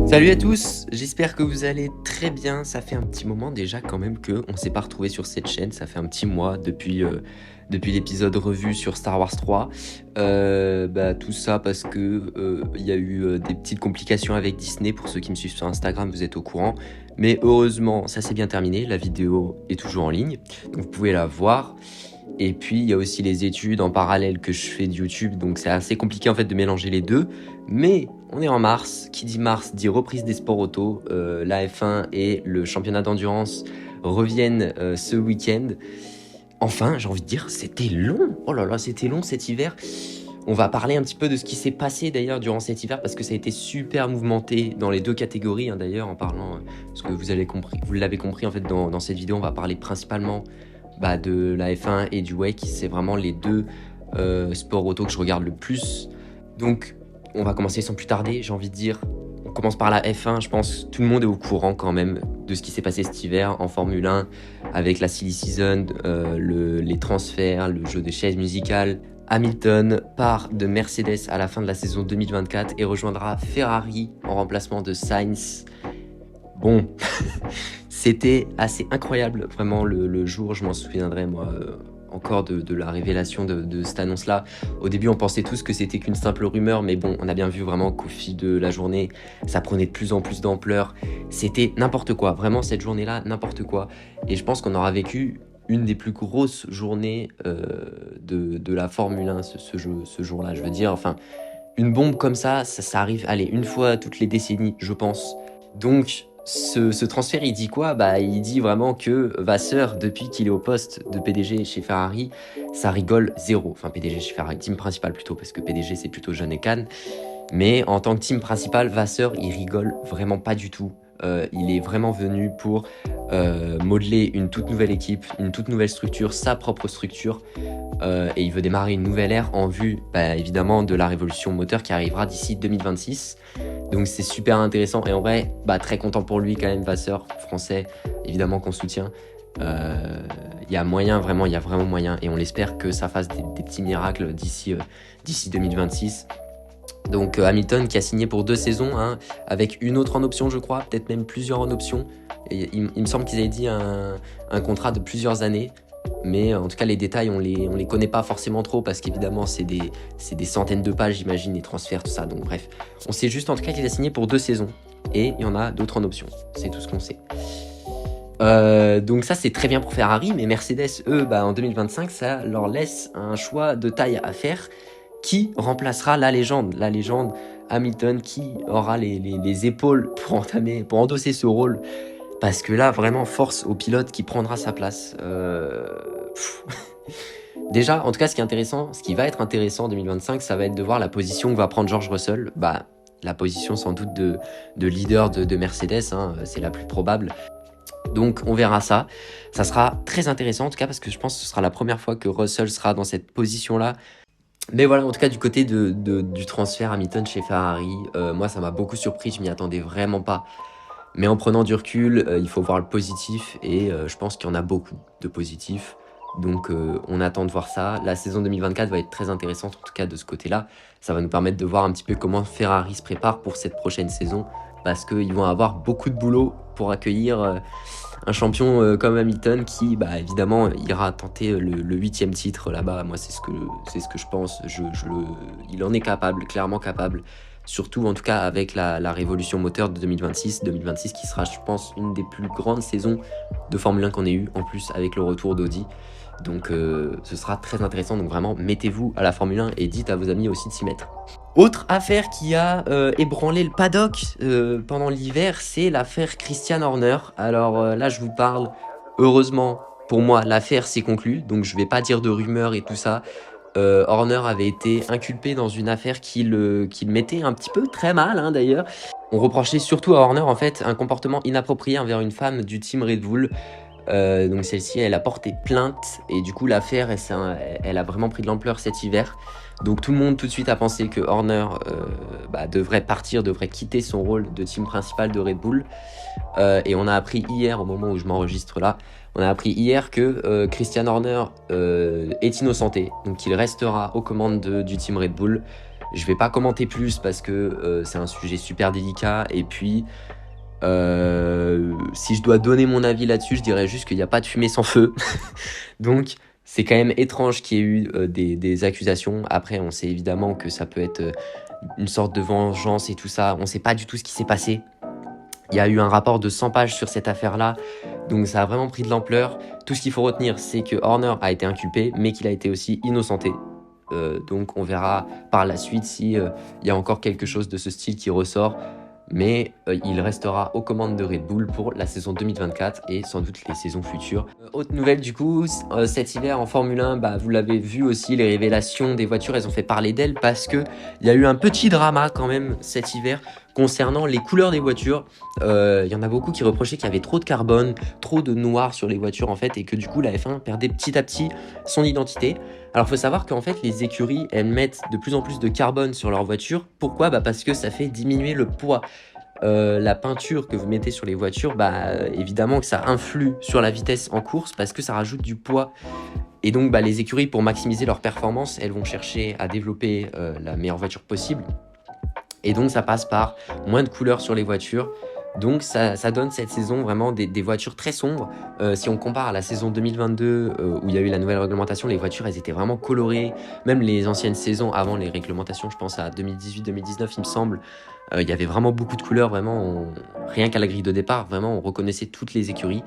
Salut à tous, j'espère que vous allez très bien. Ça fait un petit moment déjà quand même qu'on ne s'est pas retrouvé sur cette chaîne. Ça fait un petit mois depuis l'épisode revue sur Star Wars 3. Tout ça parce que il y a eu des petites complications avec Disney. Pour ceux qui me suivent sur Instagram, vous êtes au courant. Mais heureusement, ça s'est bien terminé. La vidéo est toujours en ligne, donc vous pouvez la voir. Et puis, il y a aussi les études en parallèle que je fais de YouTube, donc c'est assez compliqué en fait de mélanger les deux. Mais on est en mars, qui dit mars dit reprise des sports auto. La F1 et le championnat d'endurance reviennent ce week-end. Enfin, j'ai envie de dire, c'était long. Oh là là, c'était long cet hiver. On va parler un petit peu de ce qui s'est passé d'ailleurs durant cet hiver parce que ça a été super mouvementé dans les deux catégories d'ailleurs en parlant, parce que vous l'avez compris en fait dans cette vidéo, on va parler principalement de la F1 et du WEC. C'est vraiment les deux sports auto que je regarde le plus. Donc on va commencer sans plus tarder, j'ai envie de dire. On commence par la F1, je pense que tout le monde est au courant quand même de ce qui s'est passé cet hiver en Formule 1 avec la silly season, les transferts, le jeu de chaises musicales. Hamilton part de Mercedes à la fin de la saison 2024 et rejoindra Ferrari en remplacement de Sainz. Bon, c'était assez incroyable, vraiment, le jour, je m'en souviendrai, moi, encore de la révélation de cette annonce-là. Au début, on pensait tous que c'était qu'une simple rumeur, mais bon, on a bien vu vraiment qu'au fil de la journée, ça prenait de plus en plus d'ampleur. C'était n'importe quoi, vraiment, cette journée-là, n'importe quoi. Et je pense qu'on aura vécu une des plus grosses journées de la Formule 1, ce jour-là, je veux dire. Enfin, une bombe comme ça arrive, allez, une fois toutes les décennies, je pense. Donc, ce transfert, il dit quoi? Il dit vraiment que Vasseur, depuis qu'il est au poste de PDG chez Ferrari, ça rigole zéro. Enfin, PDG chez Ferrari, team principal plutôt, parce que PDG, c'est plutôt John Ekan. Mais en tant que team principal, Vasseur, il rigole vraiment pas du tout. Il est vraiment venu pour modeler une toute nouvelle équipe, une toute nouvelle structure, sa propre structure. Et il veut démarrer une nouvelle ère en vue, évidemment, de la révolution moteur qui arrivera d'ici 2026. Donc c'est super intéressant et en vrai, très content pour lui quand même, Vasseur, français, évidemment qu'on soutient. Il y a moyen, vraiment, il y a vraiment moyen et on l'espère que ça fasse des petits miracles d'ici 2026. Donc Hamilton qui a signé pour 2 saisons, avec une autre en option je crois, peut-être même plusieurs en option. Et il me semble qu'ils avaient dit un contrat de plusieurs années. Mais en tout cas, les détails, on les connaît pas forcément trop parce qu'évidemment, c'est des centaines de pages, j'imagine, les transferts, tout ça. Donc bref, on sait juste en tout cas qu'il a signé pour 2 saisons. Et il y en a d'autres en option. C'est tout ce qu'on sait. Donc ça, c'est très bien pour Ferrari. Mais Mercedes, eux, en 2025, ça leur laisse un choix de taille à faire. Qui remplacera la légende Hamilton, qui aura les épaules pour endosser ce rôle. Parce que là, vraiment, force au pilote qui prendra sa place. Déjà, en tout cas, ce qui va être intéressant en 2025, ça va être de voir la position que va prendre George Russell. La position sans doute de leader de Mercedes, c'est la plus probable. Donc on verra ça. Ça sera très intéressant en tout cas parce que je pense que ce sera la première fois que Russell sera dans cette position-là. Mais voilà, en tout cas, du côté du transfert Hamilton chez Ferrari, moi, ça m'a beaucoup surpris, je m'y attendais vraiment pas. Mais en prenant du recul, il faut voir le positif et je pense qu'il y en a beaucoup de positifs. Donc on attend de voir ça. La saison 2024 va être très intéressante, en tout cas de ce côté-là. Ça va nous permettre de voir un petit peu comment Ferrari se prépare pour cette prochaine saison. Parce qu'ils vont avoir beaucoup de boulot pour accueillir un champion comme Hamilton qui, évidemment, ira tenter le 8e titre là-bas. Moi, c'est ce que je pense. Il en est capable, clairement capable. Surtout, en tout cas, avec la révolution moteur de 2026 qui sera, je pense, une des plus grandes saisons de Formule 1 qu'on ait eu, en plus avec le retour d'Audi. Donc, ce sera très intéressant. Donc, vraiment, mettez-vous à la Formule 1 et dites à vos amis aussi de s'y mettre. Autre affaire qui a ébranlé le paddock pendant l'hiver, c'est l'affaire Christian Horner. Alors là, je vous parle, heureusement, pour moi, l'affaire s'est conclue. Donc, je vais pas dire de rumeurs et tout ça. Horner avait été inculpé dans une affaire qui le mettait un petit peu très mal, d'ailleurs. On reprochait surtout à Horner, en fait, un comportement inapproprié envers une femme du team Red Bull. Donc celle-ci, elle a porté plainte et du coup l'affaire, elle a vraiment pris de l'ampleur cet hiver. Donc tout le monde tout de suite a pensé que Horner devrait partir, devrait quitter son rôle de team principal de Red Bull. Et on a appris hier, au moment où je m'enregistre là, on a appris hier que Christian Horner est innocenté. Donc il restera aux commandes du team Red Bull. Je vais pas commenter plus parce que c'est un sujet super délicat. Et puis, si je dois donner mon avis là-dessus, je dirais juste qu'il n'y a pas de fumée sans feu. Donc, c'est quand même étrange qu'il y ait eu des accusations. Après, on sait évidemment que ça peut être une sorte de vengeance et tout ça. On sait pas du tout ce qui s'est passé. Il y a eu un rapport de 100 pages sur cette affaire-là, donc ça a vraiment pris de l'ampleur. Tout ce qu'il faut retenir, c'est que Horner a été inculpé, mais qu'il a été aussi innocenté. Donc on verra par la suite si il y a encore quelque chose de ce style qui ressort. Mais il restera aux commandes de Red Bull pour la saison 2024 et sans doute les saisons futures. Autre nouvelle du coup, cet hiver en Formule 1, vous l'avez vu aussi, les révélations des voitures, elles ont fait parler d'elles parce qu'il y a eu un petit drama quand même cet hiver concernant les couleurs des voitures. Il y en a beaucoup qui reprochaient qu'il y avait trop de carbone, trop de noir sur les voitures en fait, et que du coup la F1 perdait petit à petit son identité. Alors il faut savoir qu'en fait les écuries, elles mettent de plus en plus de carbone sur leurs voitures. Pourquoi ? Parce que ça fait diminuer le poids. La peinture que vous mettez sur les voitures, évidemment que ça influe sur la vitesse en course parce que ça rajoute du poids. Et donc les écuries, pour maximiser leur performance, elles vont chercher à développer la meilleure voiture possible. Et donc ça passe par moins de couleurs sur les voitures. Donc ça donne cette saison vraiment des voitures très sombres. Si on compare à la saison 2022 où il y a eu la nouvelle réglementation, les voitures elles étaient vraiment colorées. Même les anciennes saisons avant les réglementations, je pense à 2018-2019 il me semble, il y avait vraiment beaucoup de couleurs, vraiment rien qu'à la grille de départ, vraiment on reconnaissait toutes les écuries.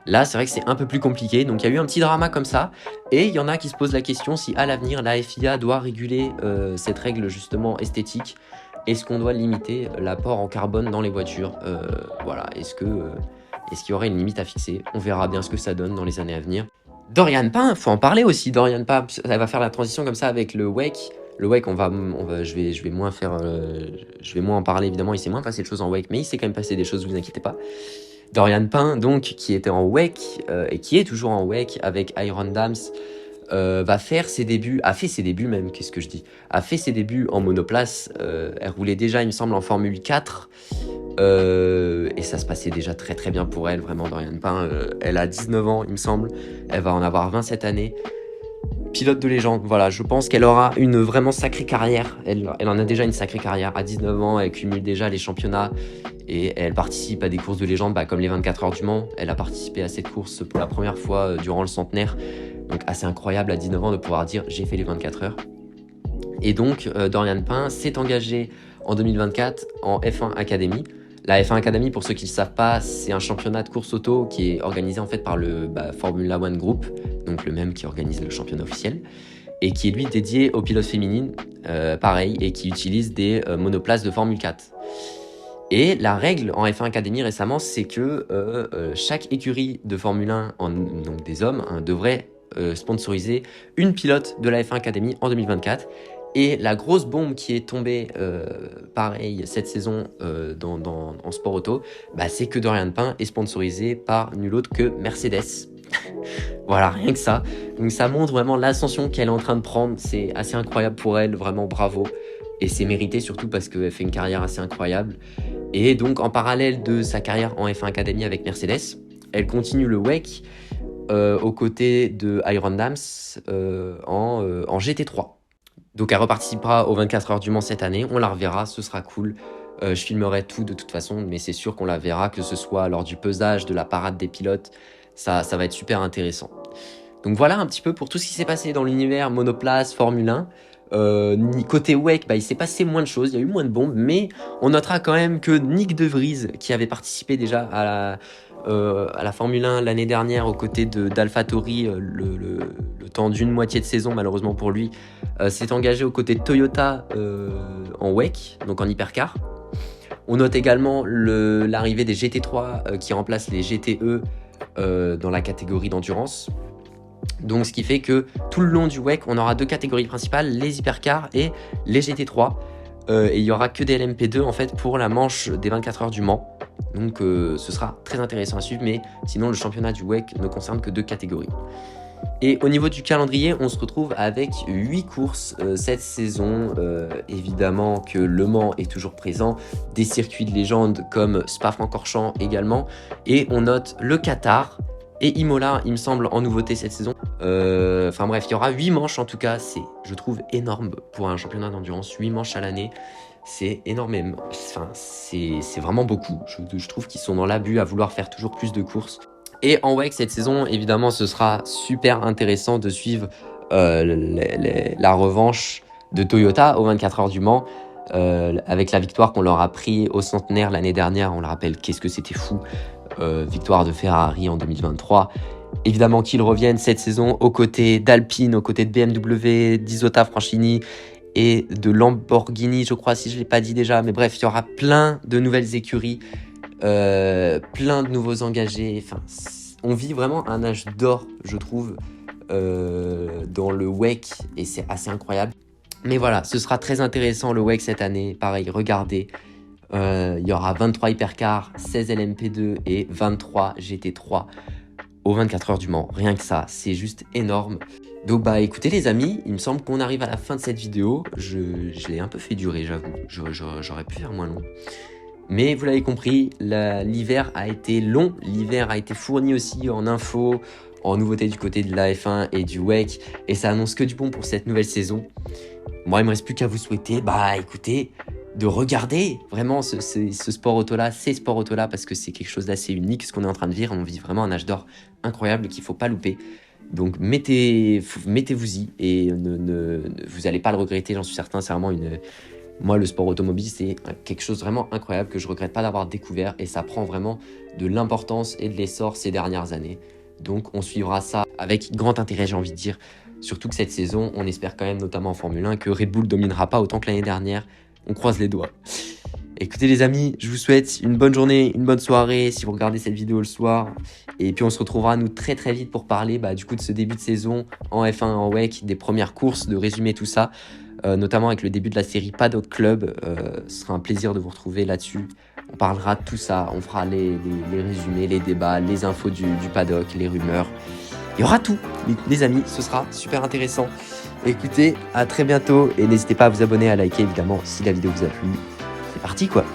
Là, c'est vrai que c'est un peu plus compliqué, donc il y a eu un petit drama comme ça, et il y en a qui se posent la question si à l'avenir la FIA doit réguler cette règle justement esthétique. Est-ce qu'on doit limiter l'apport en carbone dans les voitures ? Voilà, est-ce qu'il y aurait une limite à fixer ? On verra bien ce que ça donne dans les années à venir. Dorian Pain, faut en parler aussi. Dorian Pain, ça va faire la transition comme ça avec le WEC. Le WEC, je vais moins en parler évidemment. Il s'est moins passé de choses en WEC, mais il s'est quand même passé des choses, vous inquiétez pas. Dorian Pain, donc, qui était en WEC et qui est toujours en WEC avec Iron Dams, a fait ses débuts en monoplace. Elle roulait déjà, il me semble, en Formule 4. Et ça se passait déjà très très bien pour elle, vraiment. Dorian Pain, elle a 19 ans, il me semble. Elle va en avoir 20 cette année. Pilote de légende, voilà, je pense qu'elle aura une vraiment sacrée carrière. Elle en a déjà une sacrée carrière. À 19 ans, elle cumule déjà les championnats et elle participe à des courses de légende, comme les 24 heures du Mans. Elle a participé à cette course pour la première fois durant le centenaire. Donc assez incroyable à 19 ans de pouvoir dire j'ai fait les 24 heures. Et donc Dorian Pain s'est engagé en 2024 en F1 Academy. La F1 Academy, pour ceux qui ne le savent pas, c'est un championnat de course auto qui est organisé en fait par le Formula One Group, donc le même qui organise le championnat officiel, et qui est lui dédié aux pilotes féminines, pareil, et qui utilise des monoplaces de Formule 4. Et la règle en F1 Academy récemment, c'est que chaque écurie de Formule 1, donc des hommes, devrait sponsoriser une pilote de la F1 Academy en 2024. Et la grosse bombe qui est tombée, pareil, cette saison en sport auto, c'est que Dorian Pain est sponsorisé par nul autre que Mercedes. Voilà, rien que ça. Donc ça montre vraiment l'ascension qu'elle est en train de prendre. C'est assez incroyable pour elle, vraiment bravo. Et c'est mérité surtout parce qu'elle fait une carrière assez incroyable. Et donc en parallèle de sa carrière en F1 Academy avec Mercedes, elle continue le WEC aux côtés de Iron Dams en GT3. Donc elle reparticipera aux 24 heures du Mans cette année, on la reverra, ce sera cool. Je filmerai tout de toute façon, mais c'est sûr qu'on la verra, que ce soit lors du pesage, de la parade des pilotes, ça va être super intéressant. Donc voilà un petit peu pour tout ce qui s'est passé dans l'univers monoplace, Formule 1. Côté WEC, il s'est passé moins de choses, il y a eu moins de bombes, mais on notera quand même que Nick De Vries, qui avait participé déjà à la Formule 1 l'année dernière aux côtés d'AlphaTauri, le temps d'une moitié de saison malheureusement pour lui, s'est engagé aux côtés de Toyota en WEC, donc en hypercar. On note également l'arrivée des GT3 qui remplacent les GTE dans la catégorie d'endurance. Donc ce qui fait que tout le long du WEC, on aura deux catégories principales, les hypercars et les GT3. Et il n'y aura que des LMP2 en fait pour la manche des 24 heures du Mans. Donc ce sera très intéressant à suivre, mais sinon le championnat du WEC ne concerne que deux catégories. Et au niveau du calendrier, on se retrouve avec 8 courses cette saison. Évidemment que Le Mans est toujours présent, des circuits de légende comme Spa-Francorchamps également. Et on note le Qatar et Imola, il me semble, en nouveauté cette saison. Enfin bref, il y aura 8 manches en tout cas, c'est, je trouve, énorme pour un championnat d'endurance. 8 manches à l'année, c'est énormément. Enfin, c'est vraiment beaucoup. Je trouve qu'ils sont dans l'abus à vouloir faire toujours plus de courses. Et en WEC cette saison, évidemment, ce sera super intéressant de suivre la revanche de Toyota aux 24 heures du Mans. Avec la victoire qu'on leur a pris au centenaire l'année dernière, on le rappelle, qu'est-ce que c'était fou. Victoire de Ferrari en 2023. Évidemment qu'ils reviennent cette saison aux côtés d'Alpine, aux côtés de BMW, d'Isotta Francini et de Lamborghini, je crois, si je ne l'ai pas dit déjà. Mais bref, il y aura plein de nouvelles écuries, plein de nouveaux engagés. Enfin, on vit vraiment un âge d'or, je trouve, dans le WEC, et c'est assez incroyable. Mais voilà, ce sera très intéressant le WEC cette année. Pareil, regardez. Il y aura 23 hypercars, 16 LMP2 et 23 GT3 aux 24 heures du Mans. Rien que ça, c'est juste énorme. Donc bah écoutez les amis, il me semble qu'on arrive à la fin de cette vidéo. Je l'ai un peu fait durer, j'avoue. J'aurais pu faire moins long. Mais vous l'avez compris, l'hiver a été long. L'hiver a été fourni aussi en infos, en nouveautés du côté de la F1 et du WEC. Et ça annonce que du bon pour cette nouvelle saison. Moi, il me reste plus qu'à vous souhaiter, bah écoutez, de regarder vraiment ce sport auto-là, ces sports auto-là, parce que c'est quelque chose d'assez unique, ce qu'on est en train de vivre. On vit vraiment un âge d'or incroyable qu'il ne faut pas louper. Donc mettez-vous-y et vous n'allez pas le regretter, j'en suis certain. C'est vraiment moi, le sport automobile, c'est quelque chose de vraiment incroyable que je ne regrette pas d'avoir découvert, et ça prend vraiment de l'importance et de l'essor ces dernières années. Donc on suivra ça avec grand intérêt, j'ai envie de dire. Surtout que cette saison, on espère quand même, notamment en Formule 1, que Red Bull dominera pas autant que l'année dernière. On croise les doigts. Écoutez les amis, je vous souhaite une bonne journée, une bonne soirée si vous regardez cette vidéo le soir. Et puis on se retrouvera nous très très vite pour parler du coup de ce début de saison en F1, en WEC, des premières courses, de résumer tout ça. Notamment avec le début de la série Paddock Club. Ce sera un plaisir de vous retrouver là-dessus. On parlera de tout ça, on fera les résumés, les débats, les infos du paddock, les rumeurs. Il y aura tout, les amis, ce sera super intéressant. Écoutez, à très bientôt et n'hésitez pas à vous abonner, à liker évidemment si la vidéo vous a plu. C'est parti quoi!